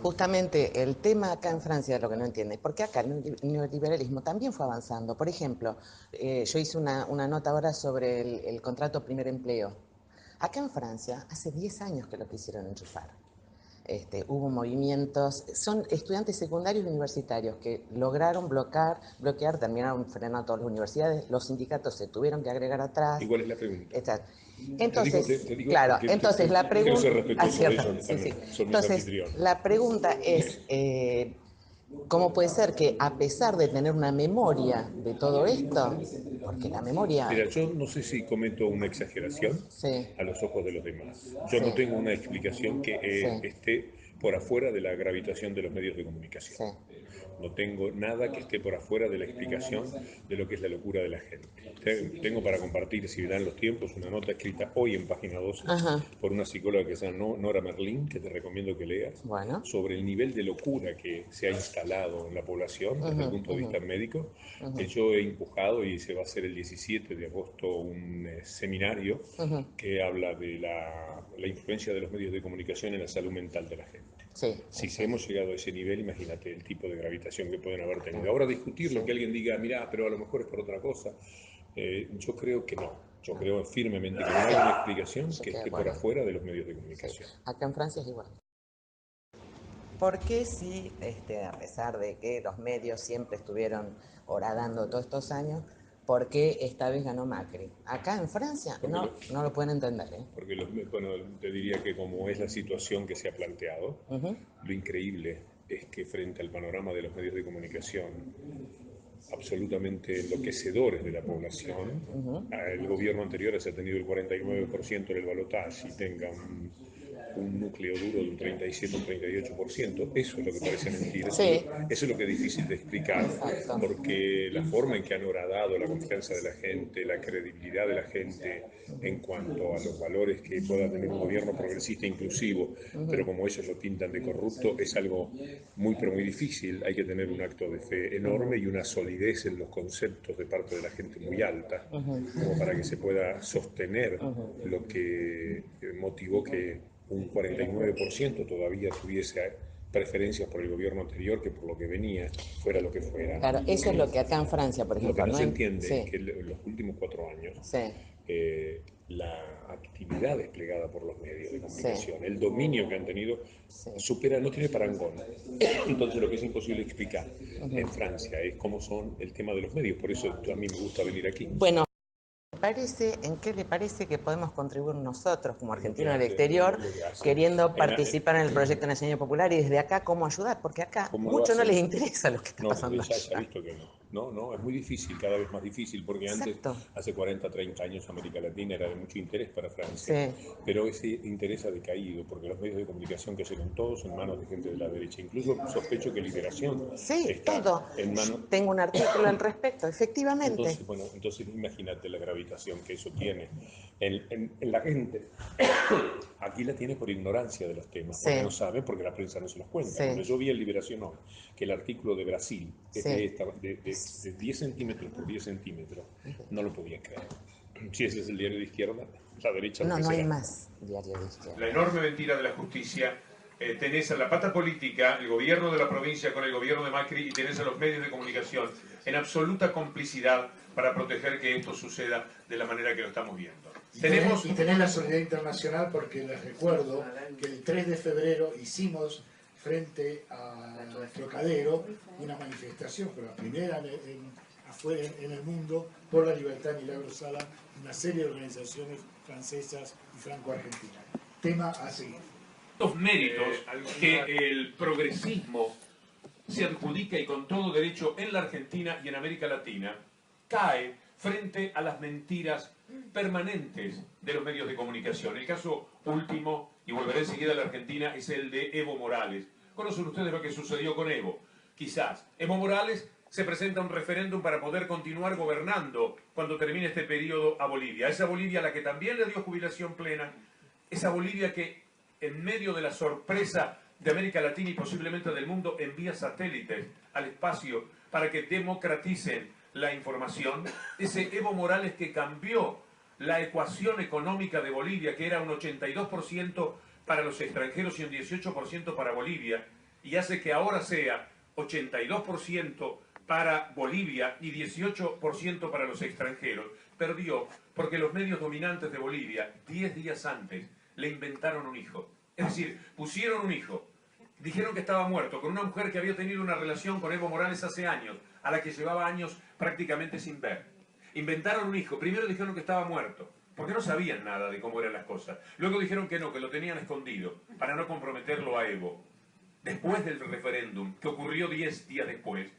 Justamente el tema acá en Francia, lo que no entiende, porque acá el neoliberalismo también fue avanzando. Por ejemplo, yo hice una nota ahora sobre el contrato primer empleo. Acá en Francia, hace 10 años que lo quisieron enchufar. Hubo movimientos, son estudiantes secundarios y universitarios que lograron bloquear, terminaron frenando todas las universidades, los sindicatos se tuvieron que agregar atrás. ¿Y cuál es la pregunta? Entonces, Te digo claro, porque entonces la quiero ser pregunta, respetuoso de ellos, sí, sí. son mis Entonces, anfitriones. la pregunta es, ¿cómo puede ser que a pesar de tener una memoria de todo esto, porque la memoria, Mira, yo no sé si cometo una exageración sí, a los ojos de los demás. Yo sí, no tengo una explicación que sí, esté por afuera de la gravitación de los medios de comunicación. sí, No tengo nada que esté por afuera de la explicación de lo que es la locura de la gente. Tengo para compartir, si dan los tiempos, una nota escrita hoy en Página 12 ajá, por una psicóloga que se llama Nora Merlin, que te recomiendo que leas, bueno, sobre el nivel de locura que se ha instalado en la población desde el ujú, punto de ujú, vista médico. ujú, Yo he empujado y se va a hacer el 17 de agosto un seminario ujú, que habla de la influencia de los medios de comunicación en la salud mental de la gente. sí, Si eso hemos es, llegado a ese nivel, imagínate el tipo de gravitación que pueden haber tenido. exactamente, Ahora discutir sí, lo que alguien diga, mira, pero a lo mejor es por otra cosa, yo creo que no. Yo no, creo firmemente que no sí, hay una explicación yo que estoy de esté por acuerdo, afuera de los medios de sí, comunicación. acá en Francia es igual. ¿Por qué si, a pesar de que los medios siempre estuvieron horadando todos estos años, por qué esta vez ganó Macri? Acá en Francia Porque, no, no lo pueden entender, ¿eh? porque bueno, te diría que como es la situación que se ha planteado, Ujú, lo increíble es que frente al panorama de los medios de comunicación absolutamente enloquecedores de la población, ujú. el gobierno anterior ha tenido el 49% en el balotaje y tenga un núcleo duro de un 37 o un 38%. Eso es lo que parece mentira, Sí, eso es lo que es difícil de explicar, exacto. porque la forma en que han horadado la confianza de la gente, la credibilidad de la gente en cuanto a los valores que pueda tener un gobierno progresista e inclusivo, pero como ellos lo pintan de corrupto, es algo muy pero muy difícil. Hay que tener un acto de fe enorme y una solidez en los conceptos de parte de la gente muy alta, como para que se pueda sostener lo que motivó que un 49% todavía tuviese preferencias por el gobierno anterior que por lo que venía, fuera lo que fuera. Claro, eso es lo que acá en Francia, por Lo que ejemplo, no no se hay... entiende es Sí, que en los últimos 4 años sí, la actividad desplegada por los medios de sí, comunicación, el dominio que han tenido, sí. supera, no tiene parangón. Entonces lo que es imposible explicar en Francia es cómo son el tema de los medios, por eso a mí me gusta venir aquí. Bueno, ¿en qué le parece que podemos contribuir nosotros como Es lo que argentinos en el hace, exterior, lo que hace. queriendo participar en el proyecto nacional popular y desde acá cómo ayudar? Porque acá ¿Cómo lo mucho no hacen? les interesa lo que está No, pasando ya se ha allá. visto que no. No, no, es muy difícil, cada vez más difícil, porque antes, Exacto. hace 40, 30 años, América Latina era de mucho interés para Francia, Sí, pero ese interés ha decaído, porque los medios de comunicación cayeron todos en manos de gente de la derecha. Incluso sospecho que Liberación sí, está todo. en Yo manos. tengo un artículo al respecto, efectivamente. Entonces, bueno, entonces imagínate la gravitación que eso tiene en la gente. Aquí la tiene por ignorancia de los temas, porque Sí, no sabe, porque la prensa no se los cuenta. Cuando sí, yo vi en Liberación hoy que el artículo de Brasil es sí. de 10 centímetros por 10 centímetros, no lo podía creer. Si ese es el diario de izquierda, la derecha lo No, que no hay será. más diario de La izquierda. enorme mentira de la justicia. Tenés a la pata política, el gobierno de la provincia con el gobierno de Macri, y tenés a los medios de comunicación en absoluta complicidad para proteger que esto suceda de la manera que lo estamos viendo. Y tenés la solidaridad internacional, porque les recuerdo que el 3 de febrero hicimos frente al Trocadero una manifestación, pero la primera afuera en el mundo, por la libertad de Milagro Sala, una serie de organizaciones francesas y franco-argentinas. Tema a seguir. Los méritos que el progresismo se adjudica y con todo derecho en la Argentina y en América Latina, cae frente a las mentiras permanentes de los medios de comunicación. El caso último, y volveré enseguida a la Argentina, es el de Evo Morales. ¿Conocen ustedes lo que sucedió con Evo? Quizás. Evo Morales se presenta a un referéndum para poder continuar gobernando cuando termine este periodo a Bolivia. Esa Bolivia a la que también le dio jubilación plena, esa Bolivia que en medio de la sorpresa de América Latina y posiblemente del mundo envía satélites al espacio para que democraticen la información, ese Evo Morales que cambió la ecuación económica de Bolivia, que era un 82% para los extranjeros y un 18% para Bolivia, y hace que ahora sea 82% para Bolivia y 18% para los extranjeros, perdió porque los medios dominantes de Bolivia, 10 días antes, le inventaron un hijo. Es decir, pusieron un hijo, dijeron que estaba muerto, con una mujer que había tenido una relación con Evo Morales hace años, a la que llevaba años prácticamente sin ver. Inventaron un hijo, primero dijeron que estaba muerto, porque no sabían nada de cómo eran las cosas. Luego dijeron que no, que lo tenían escondido, para no comprometerlo a Evo. Después del referéndum, que ocurrió 10 días después,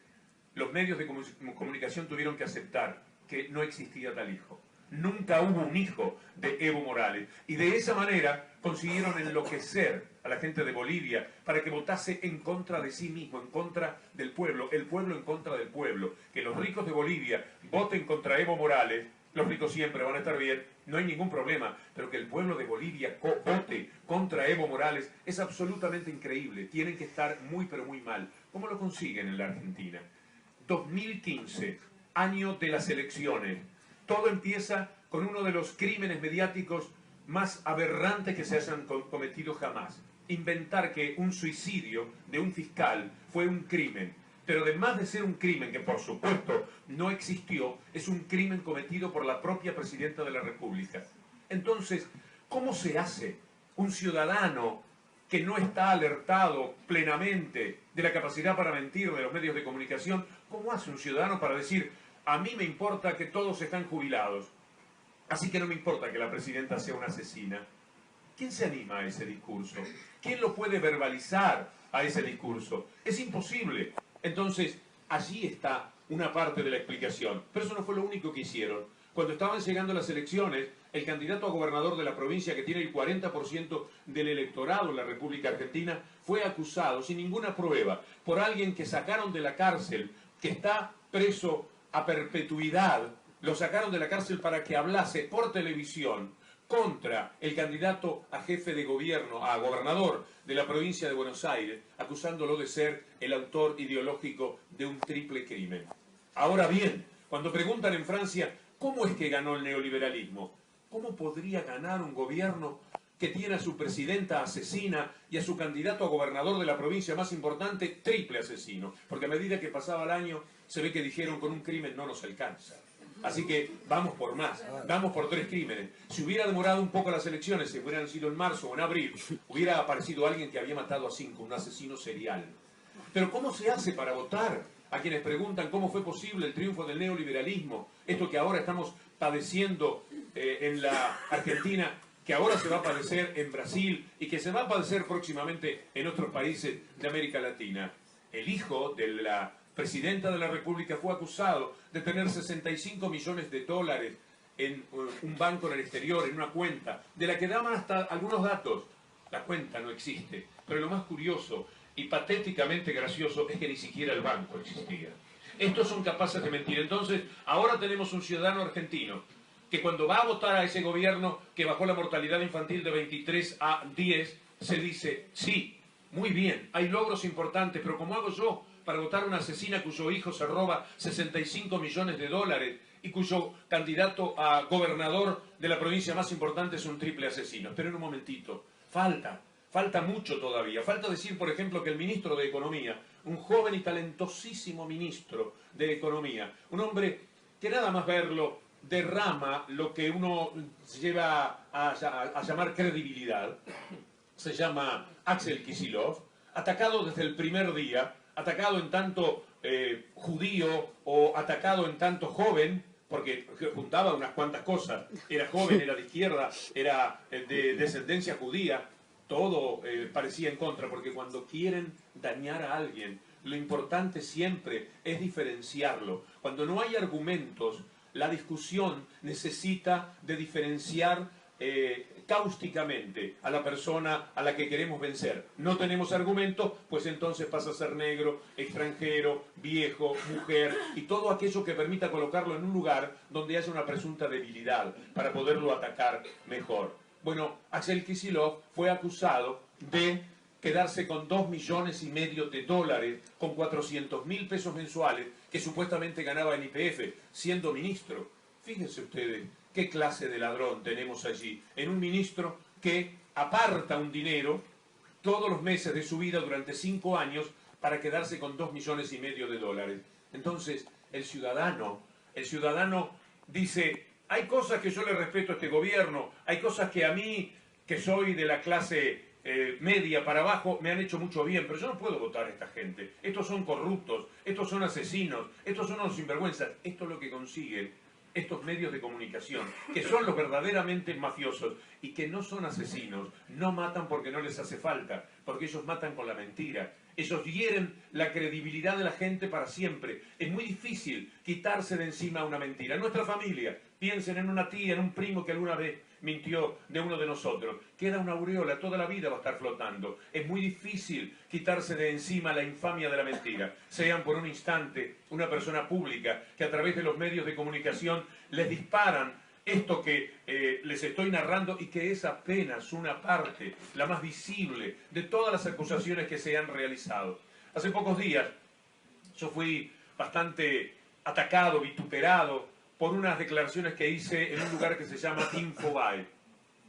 los medios de comunicación tuvieron que aceptar que no existía tal hijo. Nunca hubo un hijo de Evo Morales. Y de esa manera consiguieron enloquecer a la gente de Bolivia para que votase en contra de sí mismo, en contra del pueblo, el pueblo en contra del pueblo. Que los ricos de Bolivia voten contra Evo Morales, los ricos siempre van a estar bien, no hay ningún problema, pero que el pueblo de Bolivia vote contra Evo Morales es absolutamente increíble. Tienen que estar muy pero muy mal. ¿Cómo lo consiguen en la Argentina? 2015, año de las elecciones. Todo empieza con uno de los crímenes mediáticos más aberrantes que se hayan cometido jamás. Inventar que un suicidio de un fiscal fue un crimen. Pero además de ser un crimen que por supuesto no existió, es un crimen cometido por la propia Presidenta de la República. Entonces, ¿cómo se hace un ciudadano que no está alertado plenamente de la capacidad para mentir de los medios de comunicación? ¿Cómo hace un ciudadano para decir, a mí me importa que todos están jubilados, así que no me importa que la presidenta sea una asesina? ¿Quién se anima a ese discurso? ¿Quién lo puede verbalizar a ese discurso? Es imposible. Entonces, allí está una parte de la explicación. Pero eso no fue lo único que hicieron. Cuando estaban llegando las elecciones, el candidato a gobernador de la provincia, que tiene el 40% del electorado en la República Argentina, fue acusado sin ninguna prueba por alguien que sacaron de la cárcel, que está preso a perpetuidad. Lo sacaron de la cárcel para que hablase por televisión contra el candidato a jefe de gobierno, a gobernador de la provincia de Buenos Aires, acusándolo de ser el autor ideológico de un triple crimen. Ahora bien, cuando preguntan en Francia, ¿cómo es que ganó el neoliberalismo? ¿Cómo podría ganar un gobierno que tiene a su presidenta asesina y a su candidato a gobernador de la provincia más importante triple asesino? Porque a medida que pasaba el año, se ve que dijeron, con un crimen no nos alcanza. Así que vamos por más, vamos por 3 crímenes. Si hubiera demorado un poco las elecciones, si hubieran sido en marzo o en abril, hubiera aparecido alguien que había matado a 5, un asesino serial. Pero ¿cómo se hace para votar? A quienes preguntan cómo fue posible el triunfo del neoliberalismo, esto que ahora estamos padeciendo en la Argentina, que ahora se va a padecer en Brasil y que se va a padecer próximamente en otros países de América Latina. El hijo de la presidenta de la República fue acusado de tener 65 millones de dólares en un banco en el exterior, en una cuenta, de la que daban hasta algunos datos. La cuenta no existe, pero lo más curioso y patéticamente gracioso es que ni siquiera el banco existía. Estos son capaces de mentir. Entonces, ahora tenemos un ciudadano argentino que cuando va a votar a ese gobierno que bajó la mortalidad infantil de 23 a 10, se dice, sí, muy bien, hay logros importantes, pero ¿cómo hago yo para votar a una asesina cuyo hijo se roba 65 millones de dólares y cuyo candidato a gobernador de la provincia más importante es un triple asesino? Esperen un momentito, falta mucho todavía. Falta decir, por ejemplo, que el ministro de Economía, un joven y talentosísimo ministro de Economía, un hombre que nada más verlo derrama lo que uno lleva a llamar credibilidad, se llama Axel Kicillof, atacado desde el primer día, atacado en tanto judío o atacado en tanto joven, porque juntaba unas cuantas cosas, era joven, era de izquierda, era de descendencia judía, todo parecía en contra, porque cuando quieren dañar a alguien, lo importante siempre es diferenciarlo. Cuando no hay argumentos, la discusión necesita de diferenciar cáusticamente a la persona a la que queremos vencer. No tenemos argumentos, pues entonces pasa a ser negro, extranjero, viejo, mujer y todo aquello que permita colocarlo en un lugar donde haya una presunta debilidad para poderlo atacar mejor. Bueno, Axel Kicillof fue acusado de quedarse con 2,5 millones de dólares, con 400.000 pesos mensuales que supuestamente ganaba en YPF, siendo ministro. Fíjense ustedes qué clase de ladrón tenemos allí, en un ministro que aparta un dinero todos los meses de su vida durante 5 años para quedarse con 2,5 millones de dólares. Entonces, el ciudadano dice, hay cosas que yo le respeto a este gobierno, hay cosas que a mí, que soy de la clase media para abajo, me han hecho mucho bien, pero yo no puedo votar a esta gente. Estos son corruptos, estos son asesinos, estos son unos sinvergüenzas. Esto es lo que consiguen estos medios de comunicación, que son los verdaderamente mafiosos y que no son asesinos, no matan porque no les hace falta, porque ellos matan con la mentira. Ellos hieren la credibilidad de la gente para siempre. Es muy difícil quitarse de encima una mentira. En nuestra familia, piensen en una tía, en un primo que alguna vez mintió de uno de nosotros. Queda una aureola, toda la vida va a estar flotando. Es muy difícil quitarse de encima la infamia de la mentira. Sean por un instante una persona pública que a través de los medios de comunicación les disparan esto que les estoy narrando y que es apenas una parte, la más visible, de todas las acusaciones que se han realizado. Hace pocos días yo fui bastante atacado, vituperado, por unas declaraciones que hice en un lugar que se llama Infobae.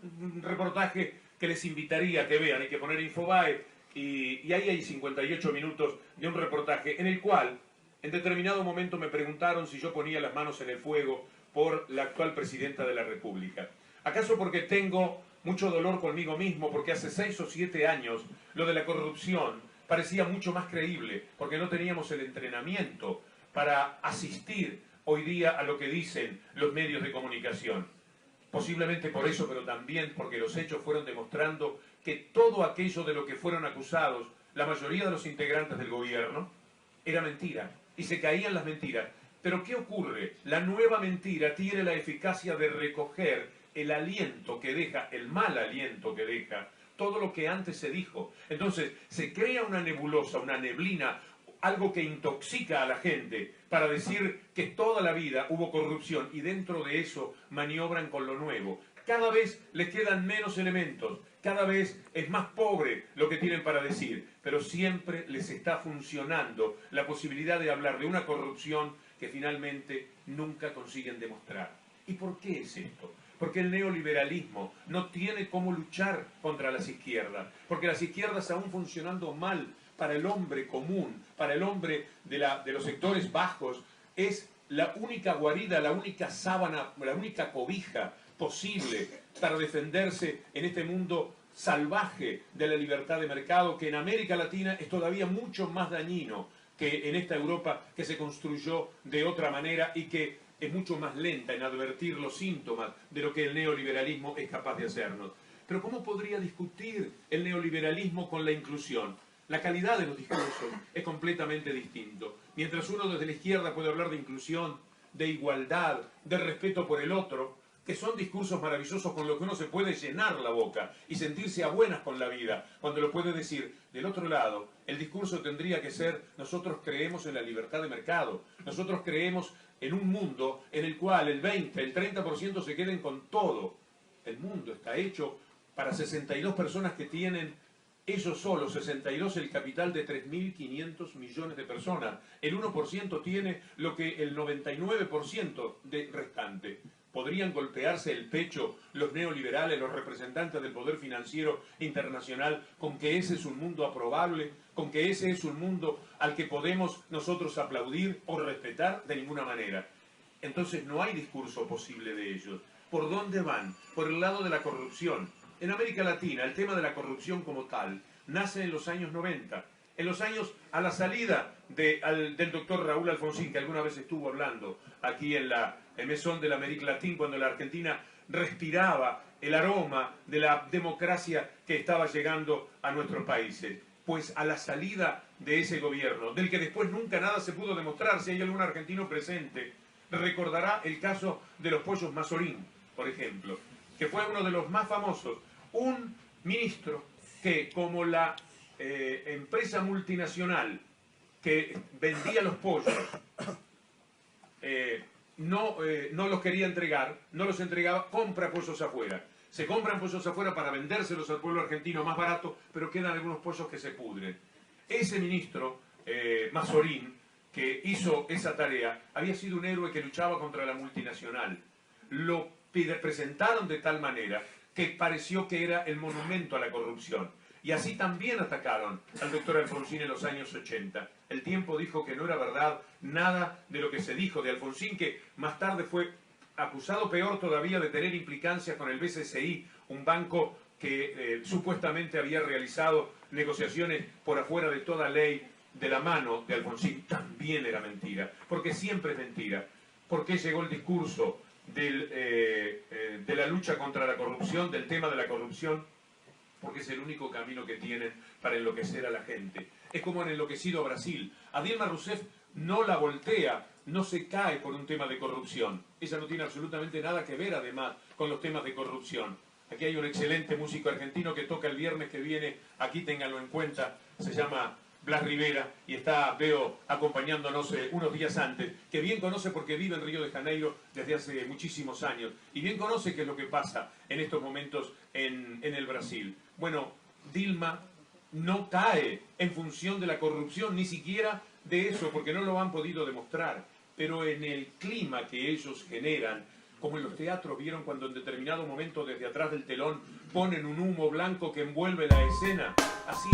Un reportaje que les invitaría a que vean, hay que poner Infobae, y ahí hay 58 minutos de un reportaje en el cual en determinado momento me preguntaron si yo ponía las manos en el fuego por la actual presidenta de la República. ¿Acaso porque tengo mucho dolor conmigo mismo, porque hace 6 o 7 años lo de la corrupción parecía mucho más creíble, porque no teníamos el entrenamiento para asistir hoy día a lo que dicen los medios de comunicación? Posiblemente por eso, pero también porque los hechos fueron demostrando que todo aquello de lo que fueron acusados la mayoría de los integrantes del gobierno era mentira, y se caían las mentiras. Pero ¿qué ocurre? La nueva mentira tiene la eficacia de recoger el aliento que deja, el mal aliento que deja, todo lo que antes se dijo. Entonces, se crea una nebulosa, una neblina, algo que intoxica a la gente para decir que toda la vida hubo corrupción y dentro de eso maniobran con lo nuevo. Cada vez les quedan menos elementos, cada vez es más pobre lo que tienen para decir, pero siempre les está funcionando la posibilidad de hablar de una corrupción que finalmente nunca consiguen demostrar. ¿Y por qué es esto? Porque el neoliberalismo no tiene cómo luchar contra las izquierdas, porque las izquierdas aún funcionando mal para el hombre común, para el hombre de los sectores bajos, es la única guarida, la única sábana, la única cobija posible para defenderse en este mundo salvaje de la libertad de mercado, que en América Latina es todavía mucho más dañino que en esta Europa que se construyó de otra manera y que es mucho más lenta en advertir los síntomas de lo que el neoliberalismo es capaz de hacernos. Pero ¿cómo podría discutir el neoliberalismo con la inclusión? La calidad de los discursos es completamente distinto. Mientras uno desde la izquierda puede hablar de inclusión, de igualdad, de respeto por el otro, que son discursos maravillosos con los que uno se puede llenar la boca y sentirse a buenas con la vida, cuando lo puede decir. Del otro lado, el discurso tendría que ser: nosotros creemos en la libertad de mercado, nosotros creemos en un mundo en el cual el 20, el 30% se queden con todo. El mundo está hecho para 62 personas que tienen ellos solos, 62, el capital de 3.500 millones de personas. El 1% tiene lo que el 99% de restante. ¿Podrían golpearse el pecho los neoliberales, los representantes del poder financiero internacional, con que ese es un mundo aprobable, con que ese es un mundo al que podemos nosotros aplaudir o respetar? De ninguna manera. Entonces no hay discurso posible de ellos. ¿Por dónde van? Por el lado de la corrupción. En América Latina, el tema de la corrupción como tal nace en los años 90. En los años, a la salida del doctor Raúl Alfonsín, que alguna vez estuvo hablando aquí en la Maison de l'Amérique Latine, cuando la Argentina respiraba el aroma de la democracia que estaba llegando a nuestros países. Pues a la salida de ese gobierno, del que después nunca nada se pudo demostrar, si hay algún argentino presente, recordará el caso de los pollos Mazorín, por ejemplo, que fue uno de los más famosos. Un ministro que, como la empresa multinacional que vendía los pollos no los quería entregar, no los entregaba, compra pollos afuera. Se compran pollos afuera para vendérselos al pueblo argentino más barato, pero quedan algunos pollos que se pudren. Ese ministro, Mazorín, que hizo esa tarea, había sido un héroe que luchaba contra la multinacional. Lo presentaron de tal manera que pareció que era el monumento a la corrupción. Y así también atacaron al doctor Alfonsín en los años 80. El Tiempo dijo que no era verdad nada de lo que se dijo de Alfonsín, que más tarde fue acusado, peor todavía, de tener implicancias con el BCCI, un banco que supuestamente había realizado negociaciones por afuera de toda ley de la mano de Alfonsín. También era mentira, porque siempre es mentira. ¿Por qué llegó el discurso de la lucha contra la corrupción, del tema de la corrupción? Porque es el único camino que tienen para enloquecer a la gente. Es como han enloquecido a Brasil. A Dilma Rousseff no la voltea, no se cae por un tema de corrupción. Ella no tiene absolutamente nada que ver, además, con los temas de corrupción. Aquí hay un excelente músico argentino que toca el viernes que viene, aquí ténganlo en cuenta, se llama Blas Rivera, y está, veo, acompañándonos unos días antes, que bien conoce porque vive en Río de Janeiro desde hace muchísimos años, y bien conoce qué es lo que pasa en estos momentos en el Brasil. Bueno, Dilma no cae en función de la corrupción, ni siquiera de eso, porque no lo han podido demostrar, pero en el clima que ellos generan, como en los teatros, vieron cuando en determinado momento desde atrás del telón ponen un humo blanco que envuelve la escena, así